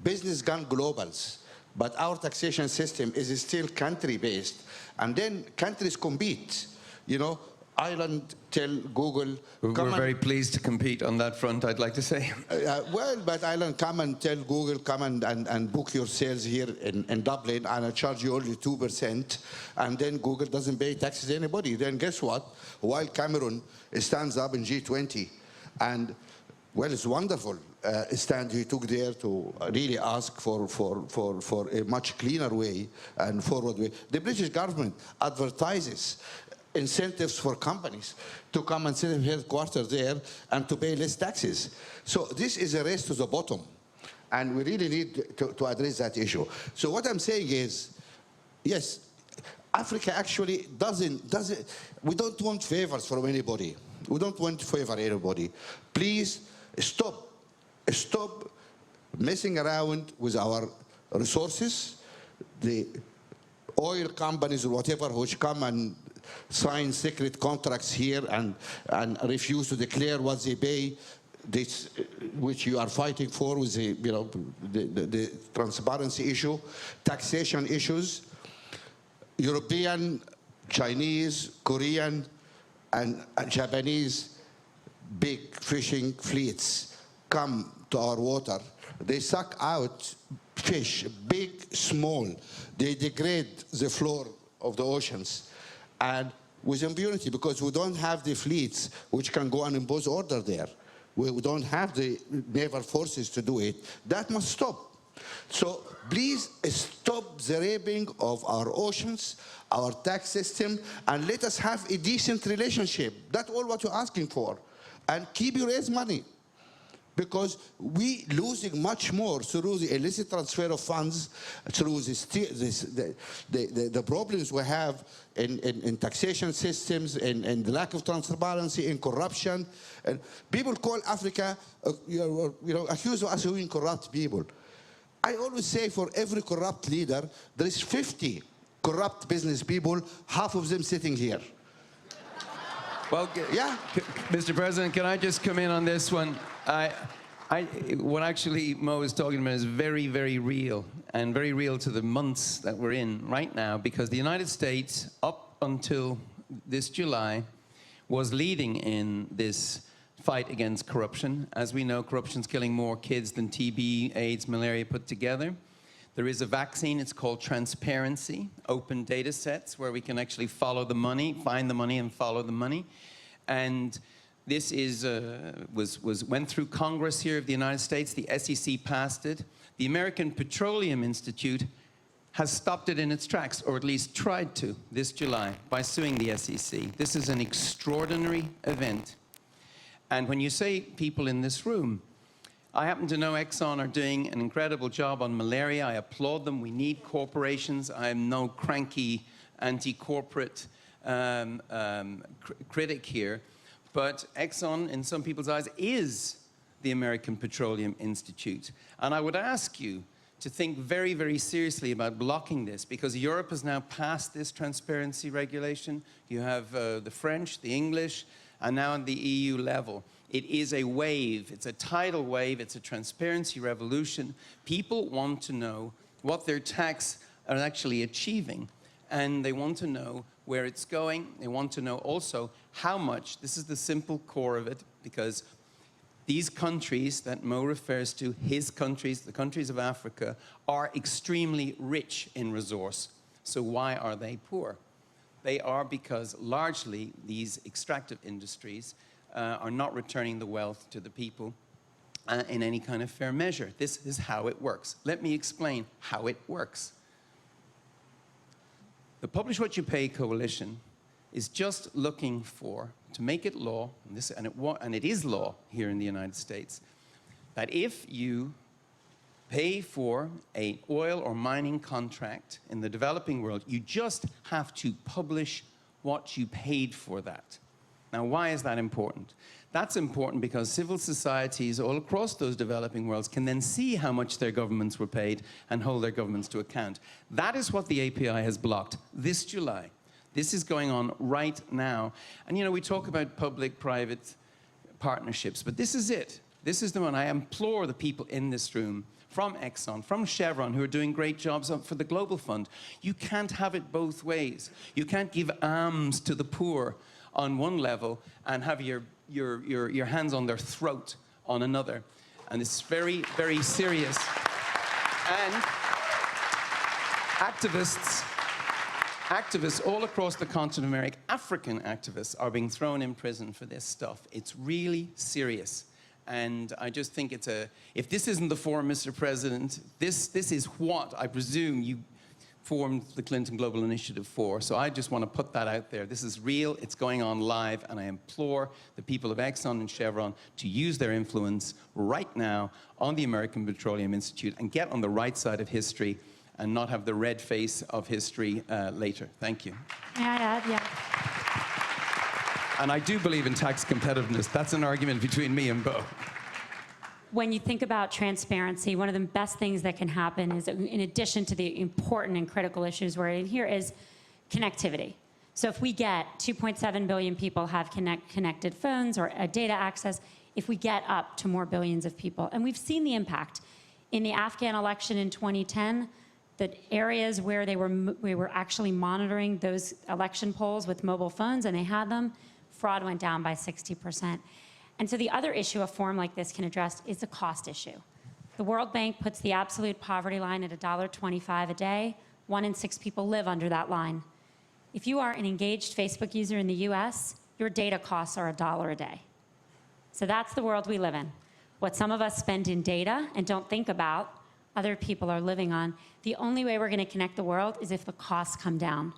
business gone globals. But our taxation system is still country-based. And then countries compete. You know, Ireland tell Google... We're very pleased to compete on that front, I'd like to say. Well, but Ireland come and tell Google, come and book your sales here in Dublin, and I charge you only 2%, and then Google doesn't pay taxes to anybody. Then guess what? While Cameroon stands up in G20, and, well, it's wonderful stand he took there to really ask for a much cleaner way and forward way. The British government advertises incentives for companies to come and set up headquarters there and to pay less taxes. So this is a race to the bottom, and we really need to address that issue. So what I'm saying is, yes, Africa actually doesn't, we don't want favors from anybody. We don't want to favor anybody. Please stop messing around with our resources. The oil companies or whatever which come and sign secret contracts here and refuse to declare what they pay, this, which you are fighting for with the, you know, the transparency issue, taxation issues. European, Chinese, Korean, and Japanese big fishing fleets come to our water. They suck out fish, big, small. They degrade the floor of the oceans. And with impunity, because we don't have the fleets which can go and impose order there. We don't have the naval forces to do it. That must stop. So please stop the raping of our oceans, our tax system, and let us have a decent relationship. That's all what you're asking for. And keep your raise money. Because we losing much more through the illicit transfer of funds, through the problems we have in taxation systems, and the lack of transparency, in corruption. And people call Africa, accuse us of being corrupt people. I always say for every corrupt leader, there is 50 corrupt business people, half of them sitting here. Well, yeah. Mr. President, can I just come in on this one? What actually Mo is talking about is very, very real, and very real to the months that we're in right now, because the United States, up until this July, was leading in this fight against corruption. As we know, corruption's killing more kids than TB, AIDS, malaria put together. There is a vaccine, it's called transparency, open data sets where we can actually follow the money, find the money and follow the money. And this is, went through Congress here of the United States, the SEC passed it. The American Petroleum Institute has stopped it in its tracks, or at least tried to, this July, by suing the SEC. This is an extraordinary event. And when you say people in this room, I happen to know Exxon are doing an incredible job on malaria. I applaud them. We need corporations. I am no cranky anti-corporate critic here. But Exxon, in some people's eyes, is the American Petroleum Institute. And I would ask you to think very, very seriously about blocking this, because Europe has now passed this transparency regulation. You have the French, the English, and now on the EU level. It is a wave. It's a tidal wave. It's a transparency revolution. People want to know what their tax are actually achieving, and they want to know where it's going. They want to know also how much. This is the simple core of it, because these countries that Mo refers to, his countries, the countries of Africa, are extremely rich in resource. So why are they poor? They are because largely these extractive industries are not returning the wealth to the people in any kind of fair measure. This is how it works. Let me explain how it works. The Publish What You Pay coalition is just looking for, to make it law, and it is law here in the United States, that if you pay for an oil or mining contract in the developing world, you just have to publish what you paid for that. Now, why is that important? That's important because civil societies all across those developing worlds can then see how much their governments were paid and hold their governments to account. That is what the API has blocked this July. This is going on right now. And, you know, we talk about public-private partnerships, but this is it. This is the one. I implore the people in this room, from Exxon, from Chevron, who are doing great jobs for the Global Fund. You can't have it both ways. You can't give alms to the poor on one level and have your hands on their throat on another. And it's very, very serious. And activists all across the continent of America, African activists, are being thrown in prison for this stuff. It's really serious. And I just think it's if this isn't the forum, Mr. President, this is what I presume you formed the Clinton Global Initiative for. So I just want to put that out there. This is real, it's going on live, and I implore the people of Exxon and Chevron to use their influence right now on the American Petroleum Institute and get on the right side of history and not have the red face of history later. Thank you. May I add? Yeah. And I do believe in tax competitiveness. That's an argument between me and Bo. When you think about transparency, one of the best things that can happen is, in addition to the important and critical issues we're in here, is connectivity. So if we get 2.7 billion people have connected phones or data access, if we get up to more billions of people, and we've seen the impact. In the Afghan election in 2010, the areas where we were actually monitoring those election polls with mobile phones, and they had them, fraud went down by 60%. And so the other issue a forum like this can address is the cost issue. The World Bank puts the absolute poverty line at $1.25 a day. 1 in 6 people live under that line. If you are an engaged Facebook user in the US, your data costs are $1 a day. So that's the world we live in. What some of us spend in data and don't think about, other people are living on. The only way we're going to connect the world is if the costs come down.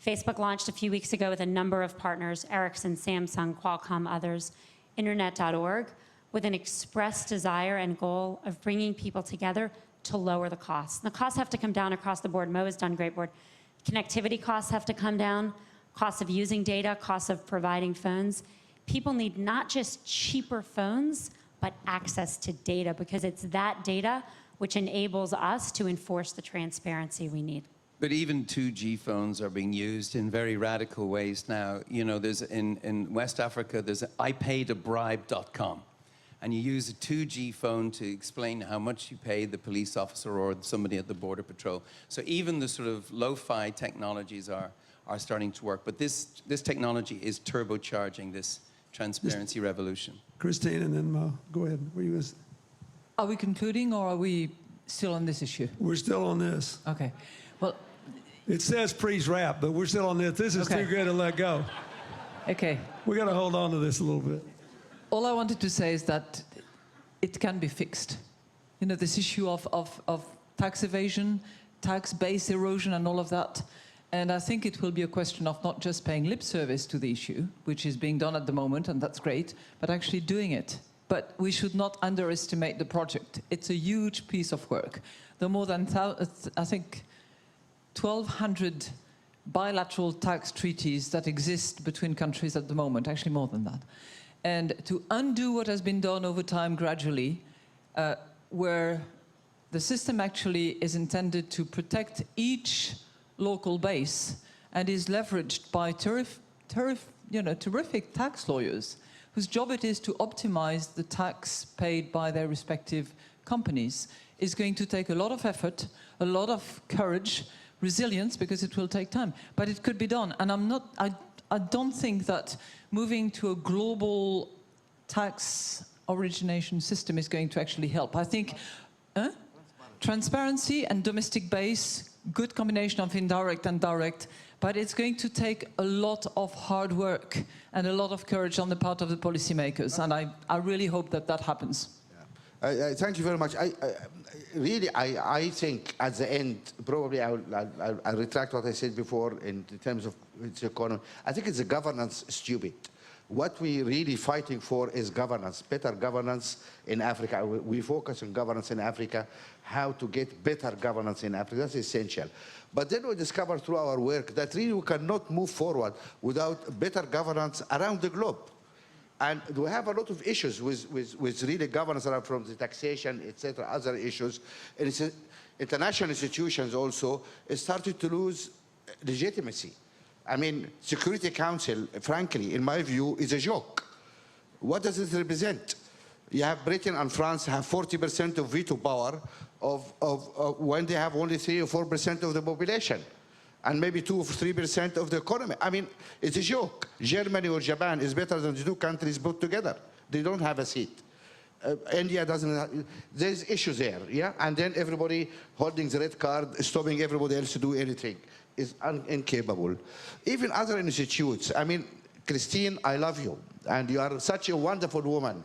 Facebook launched a few weeks ago with a number of partners, Ericsson, Samsung, Qualcomm, others, internet.org, with an express desire and goal of bringing people together to lower the costs. The costs have to come down across the board. Mo has done great work. Connectivity costs have to come down, costs of using data, costs of providing phones. People need not just cheaper phones, but access to data, because it's that data which enables us to enforce the transparency we need. But even 2G phones are being used in very radical ways now. You know, there's in West Africa, there's ipayidabribe.com. And you use a 2G phone to explain how much you paid the police officer or somebody at the Border Patrol. So even the sort of lo-fi technologies are starting to work. But this technology is turbocharging this transparency revolution. Christine and then Mo. Go ahead. Are we concluding, or are we still on this issue? We're still on this. Okay. Well, it says please wrap, but we're still on this. This is too good to let go. Okay. We got to hold on to this a little bit. All I wanted to say is that it can be fixed. You know, this issue of tax evasion, tax base erosion and all of that. And I think it will be a question of not just paying lip service to the issue, which is being done at the moment, and that's great, but actually doing it. But we should not underestimate the project. It's a huge piece of work. There are more than, I think, 1,200 bilateral tax treaties that exist between countries at the moment, actually more than that. And to undo what has been done over time gradually, where the system actually is intended to protect each local base and is leveraged by terrific tax lawyers whose job it is to optimize the tax paid by their respective companies, is going to take a lot of effort, a lot of courage, resilience, because it will take time. But it could be done. And I don't think that moving to a global tax origination system is going to actually help. I think transparency and domestic base, good combination of indirect and direct, but it's going to take a lot of hard work and a lot of courage on the part of the policymakers, and I really hope that that happens. Yeah. Thank you very much. I think at the end, probably I'll retract what I said before in terms of its economy. I think it's a governance stupid. What we're really fighting for is governance, better governance in Africa. We focus on governance in Africa, how to get better governance in Africa. That's essential. But then we discover through our work that really we cannot move forward without better governance around the globe. And we have a lot of issues with really governance around, from the taxation, etc., other issues. And international institutions also started to lose legitimacy. I mean, Security Council, frankly, in my view, is a joke. What does it represent? You have Britain and France have 40% of veto power of when they have only 3 or 4% of the population, and maybe 2 or 3% of the economy. I mean, it's a joke. Germany or Japan is better than the two countries put together. They don't have a seat. India doesn't have, there's issues there, yeah? And then everybody holding the red card, stopping everybody else to do anything, is incapable. Even other institutes, I mean, Christine, I love you, and you are such a wonderful woman.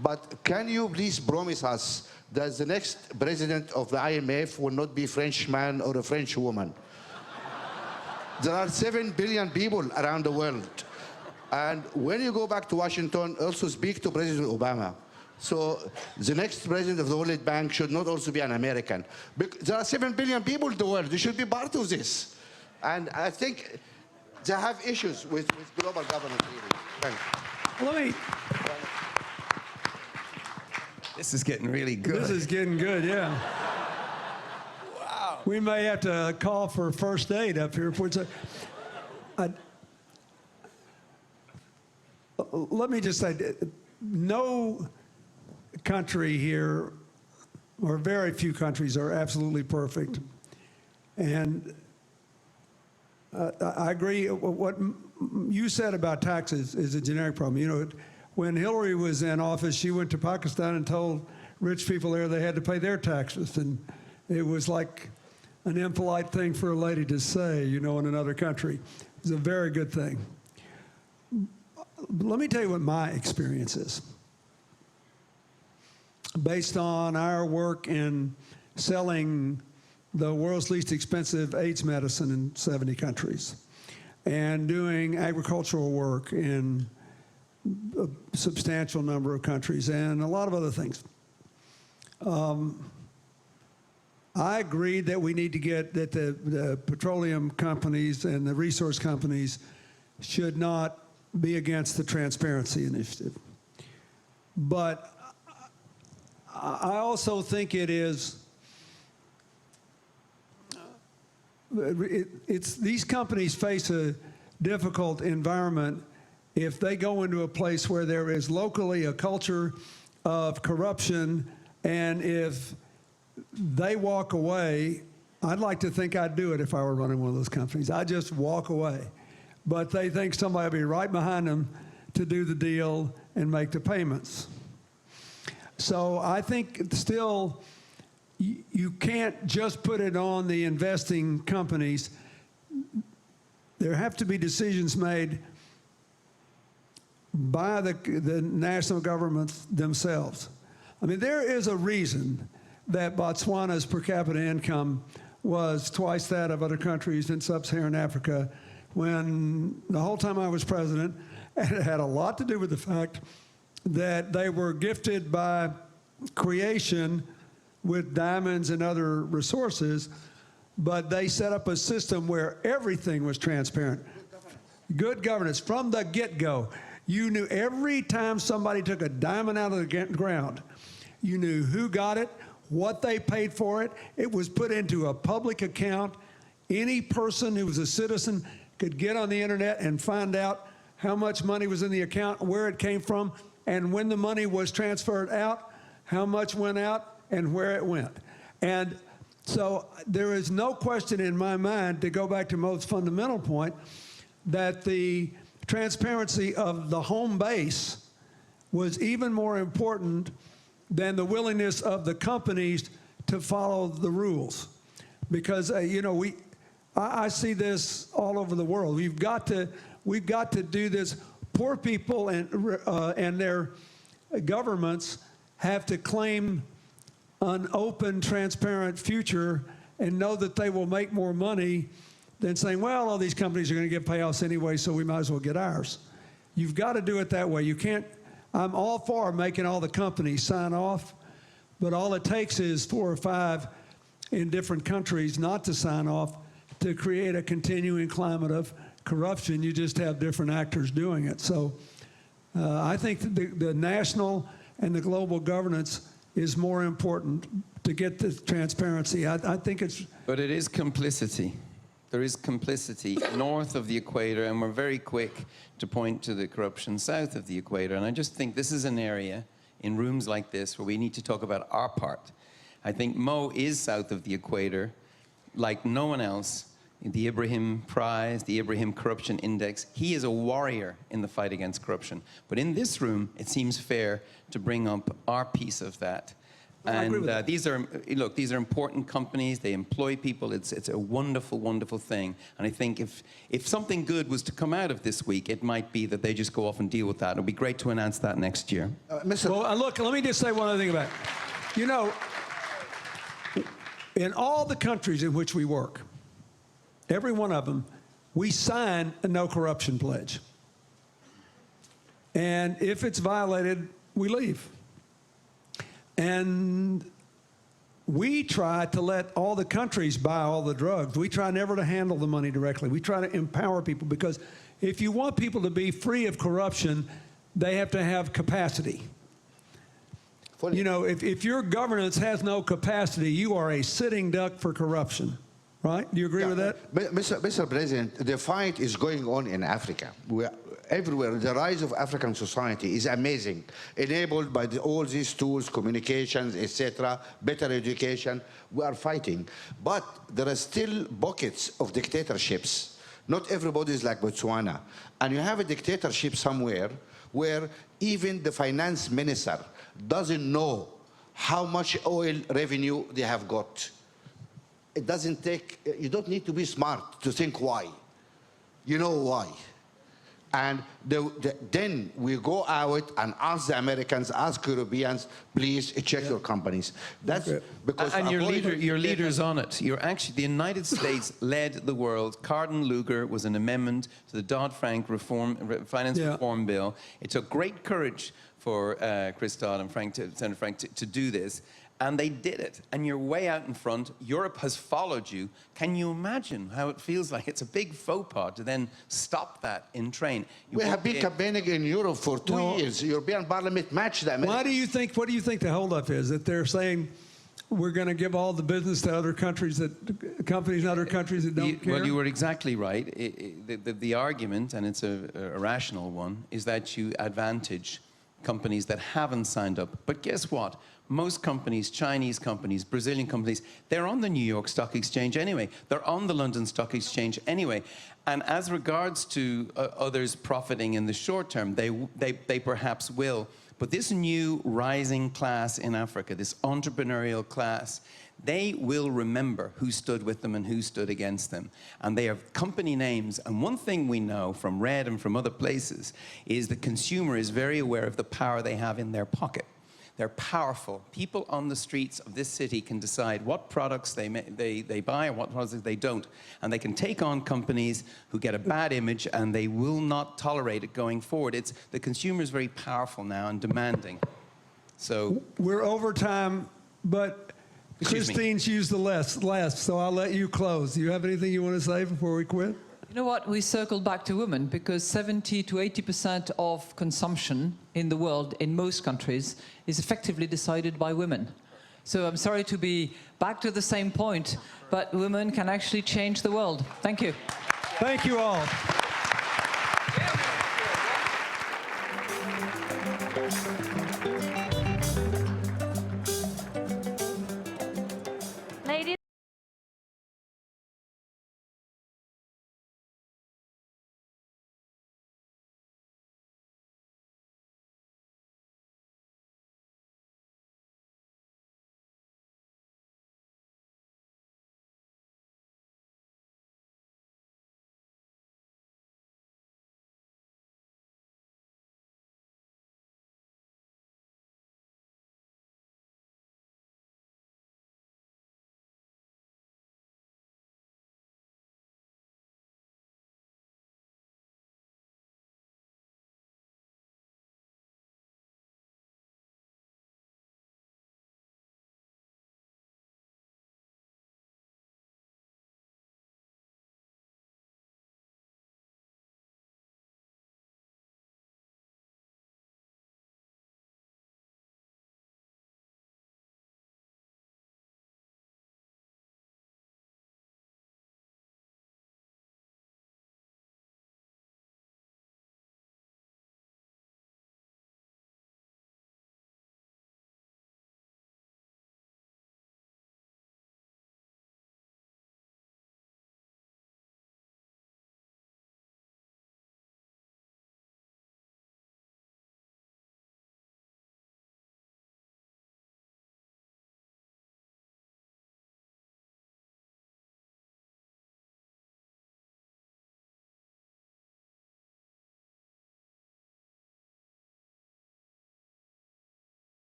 But can you please promise us that the next president of the IMF will not be a Frenchman or a French woman? There are 7 billion people around the world. And when you go back to Washington, also speak to President Obama. So the next president of the World Bank should not also be an American. There are 7 billion people in the world. They should be part of this. And I think they have issues with global governance, really. Thank you. Let me. This is getting really good. This is getting good, yeah. Wow. We may have to call for first aid up here. Let me just say, no country here, or very few countries, are absolutely perfect. And I agree. What you said about taxes is a generic problem. You know, when Hillary was in office, she went to Pakistan and told rich people there they had to pay their taxes. And it was like an impolite thing for a lady to say, you know, in another country. It was a very good thing. Let me tell you what my experience is. Based on our work in selling the world's least expensive AIDS medicine in 70 countries, and doing agricultural work in a substantial number of countries, and a lot of other things. I agree that we need to get, that the petroleum companies and the resource companies should not be against the transparency initiative. But I also think it is, these companies face a difficult environment if they go into a place where there is locally a culture of corruption, and if they walk away, I'd like to think I'd do it if I were running one of those companies. I'd just walk away. But they think somebody will be right behind them to do the deal and make the payments. So I think still, you can't just put it on the investing companies. There have to be decisions made by the national governments themselves. I mean, there is a reason that Botswana's per capita income was twice that of other countries in sub-Saharan Africa when the whole time I was president, and it had a lot to do with the fact that they were gifted by creation with diamonds and other resources, but they set up a system where everything was transparent. Good governance from the get-go. You knew every time somebody took a diamond out of the ground, you knew who got it, what they paid for it. It was put into a public account. Any person who was a citizen could get on the internet and find out how much money was in the account, where it came from, and when the money was transferred out, how much went out, and where it went. And so there is no question in my mind, to go back to Mo's fundamental point, that the transparency of the home base was even more important than the willingness of the companies to follow the rules. Because, you know, I see this all over the world. We've got to do this. Poor people and their governments have to claim an open, transparent future and know that they will make more money than saying, well, all these companies are going to get payoffs anyway, so we might as well get ours. You've got to do it that way. You can't, I'm all for making all the companies sign off, but all it takes is 4 or 5 in different countries not to sign off to create a continuing climate of corruption. You just have different actors doing it. So I think the national and the global governance is more important to get the transparency. I think it's... But it is complicity. There is complicity north of the equator, and we're very quick to point to the corruption south of the equator. And I just think this is an area in rooms like this where we need to talk about our part. I think Mo is south of the equator like no one else. The Ibrahim Prize, the Ibrahim Corruption Index, he is a warrior in the fight against corruption. But in this room, it seems fair to bring up our piece of that. And these are important companies. They employ people. It's a wonderful, wonderful thing. And I think if something good was to come out of this week, it might be that they just go off and deal with that. It'll be great to announce that next year. Well, look, let me just say one other thing about it. You know, in all the countries in which we work, every one of them, we sign a no corruption pledge. And if it's violated, we leave. And we try to let all the countries buy all the drugs. We try never to handle the money directly. We try to empower people, because if you want people to be free of corruption, they have to have capacity. You know, if your governance has no capacity, you are a sitting duck for corruption. Right? Do you agree with that? Mr. President, the fight is going on in Africa. Everywhere, the rise of African society is amazing, enabled by all these tools, communications, etc., better education. We are fighting. But there are still buckets of dictatorships. Not everybody is like Botswana. And you have a dictatorship somewhere where even the finance minister doesn't know how much oil revenue they have got. It doesn't take, you don't need to be smart to think why. You know why. And then we go out and ask the Americans, ask Europeans, please check your companies. That's because... And your leader's on it. You're actually, the United States led the world. Carden-Lugar was an amendment to the Dodd-Frank Finance Reform Bill. It took great courage for Chris Dodd and Senator Frank to do this. And they did it. And you're way out in front. Europe has followed you. Can you imagine how it feels like? It's a big faux pas to then stop that in train. We have been campaigning in Europe for 2 years. The European Parliament matched them. What do you think the holdup is? That they're saying we're going to give all the business to other countries, companies in other countries that don't care? Well, you were exactly right. The argument, and it's a rational one, is that you advantage companies that haven't signed up. But guess what? Most companies, Chinese companies, Brazilian companies, they're on the New York Stock Exchange anyway. They're on the London Stock Exchange anyway. And as regards to others profiting in the short term, they perhaps will. But this new rising class in Africa, this entrepreneurial class, they will remember who stood with them and who stood against them. And they have company names. And one thing we know from Red and from other places is the consumer is very aware of the power they have in their pocket. They're powerful. People on the streets of this city can decide what products they buy and what products they don't. And they can take on companies who get a bad image, and they will not tolerate it going forward. The consumer is very powerful now and demanding. So we're over time, but Excuse me. Christine's used the last, so I'll let you close. Do you have anything you want to say before we quit? You know what? We circled back to women because 70 to 80% of consumption in the world, in most countries, is effectively decided by women. So I'm sorry to be back to the same point, but women can actually change the world. Thank you. Thank you all.